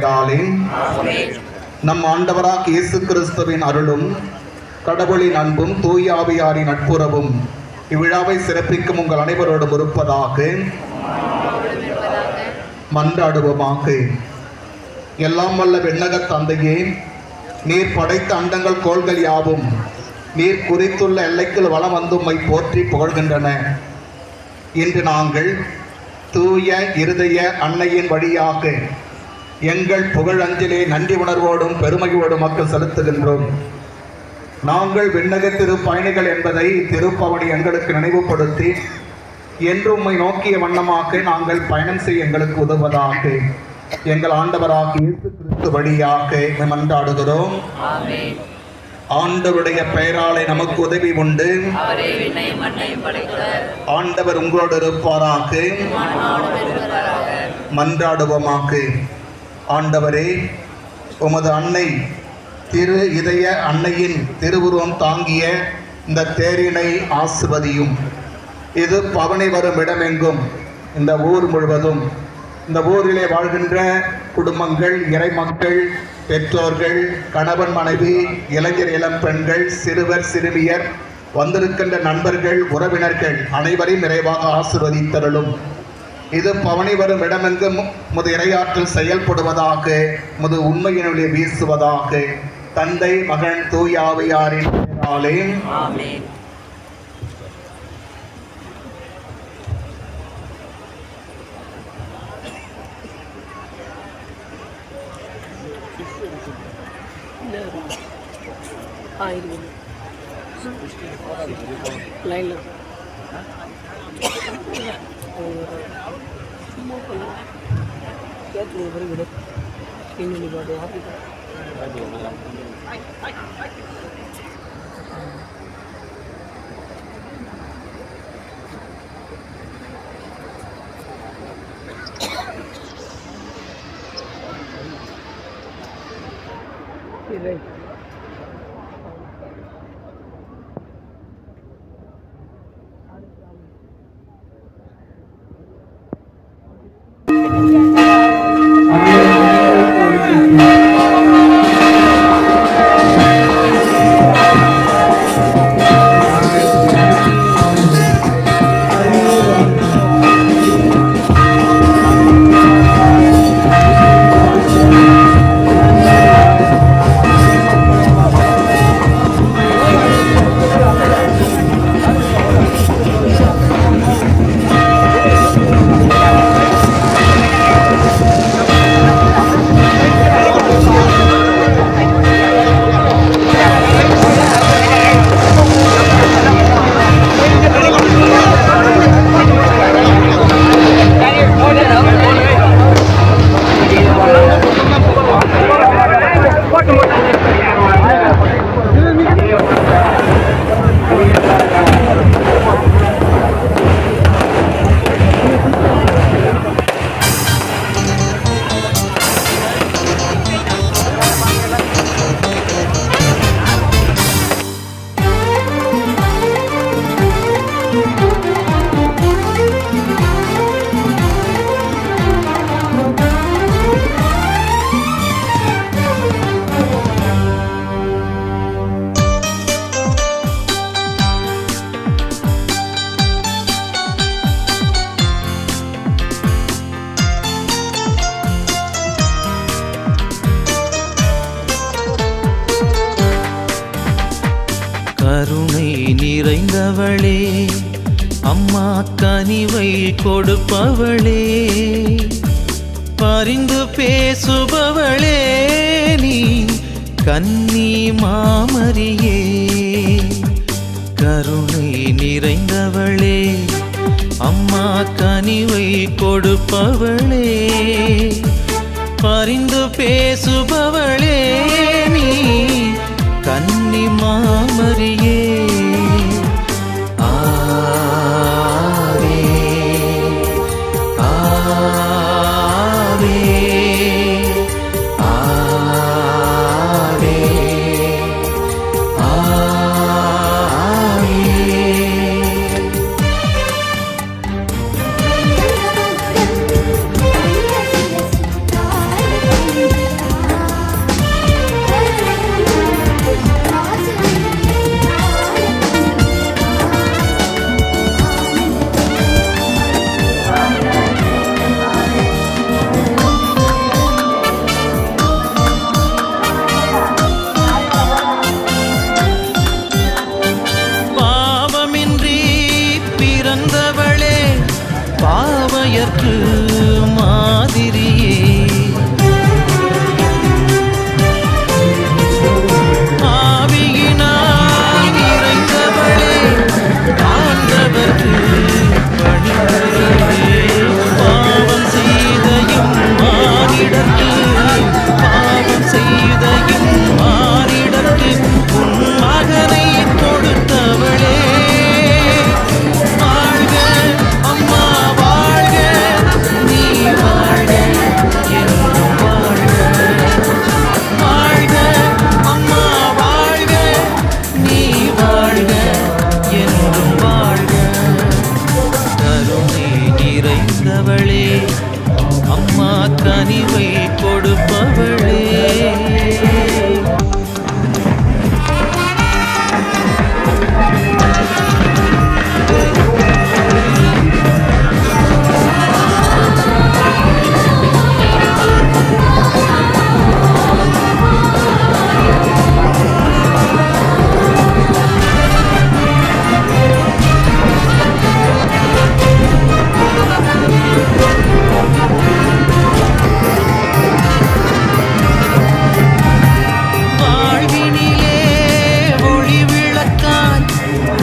பெயராலே நம் ஆண்டவராக இயேசு கிறிஸ்துவின் அருளும் கடவுளின் அன்பும் தூய ஆவியாரின் நட்புறவும் இவ்விழாவை சிறப்பிக்கும் உங்கள் அனைவரோடும் இருப்பதாக மன்றாடுவோமாக. எல்லாம் வல்ல விண்ணகத் தந்தையே, நீர் படைத்த அண்டங்கள் கோள்கள் யாவும் நீர் குறித்துள்ள எல்லைக்குள் வளம் வந்து உம்மை போற்றி புகழ்கின்றன. இன்று நாங்கள் தூய இருதய அன்னையின் வழியாக எங்கள் புகழஞ்சலே நன்றி உணர்வோடும் பெருமையோடும் மக்கள் செலுத்துகின்றோம். நாங்கள் விண்ணக திருப்பயணிகள் என்பதை திருப்பவனி எங்களுக்கு நினைவுபடுத்தி என்று உம்மை நோக்கிய வண்ணமாக நாங்கள் பயணம் செய்ய எங்களுக்கு உதவுவதாக எங்கள் ஆண்டவராக இயேசு கிறிஸ்து வழியாக மன்றாடுகிறோம். ஆண்டவருடைய பெயராலே நமக்கு உதவி உண்டு. ஆண்டவர் உங்களோடு இருப்பாராக. மன்றாடுவோமாக. ஆண்டவரே, உமது அன்னை திரு இதய அன்னையின் திருவுருவம் தாங்கிய இந்த தேரினை ஆசிர்வதியும். இது பவனி வரும் இடமெங்கும், இந்த ஊர் முழுவதும், இந்த ஊரிலே வாழ்கின்ற குடும்பங்கள், இறை மக்கள், பெற்றோர்கள், கணவன் மனைவி, இளைஞர் இளம் பெண்கள், சிறுவர் சிறுமியர், வந்திருக்கின்ற நண்பர்கள், உறவினர்கள் அனைவரையும் நிறைவாக ஆசீர்வதித்தருளும். இது பவனி வரும் இடமெங்கும் முது இறையாற்றல் செயல்படுவதாக, முது உண்மையினுடைய வீசுவதாக. தந்தை, மகன், தூய ஆவியாரின் பெயராலே ஆமென். லைன்ல கருணை நிறைந்தவளே, அம்மா கனிவை கொடுப்பவளே, பரிந்து பேசுபவளே, நீ கன்னி மாமரியே. கருணை நிறைந்தவளே, அம்மா கனிவை கொடுப்பவளே, பரிந்து பேசுபவளே, நீ கன்னி மாமரியே. ஆவே ஆவே ஆவே ஆவே. கொடுப்பவளே. வாழ்வினிலே ஒளி விளக்காய்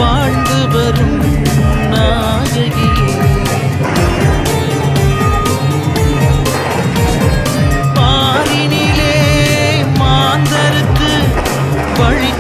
வாழ்ந்து வரும் நாயகியே, பாரினிலே மாந்தருக்கு வழி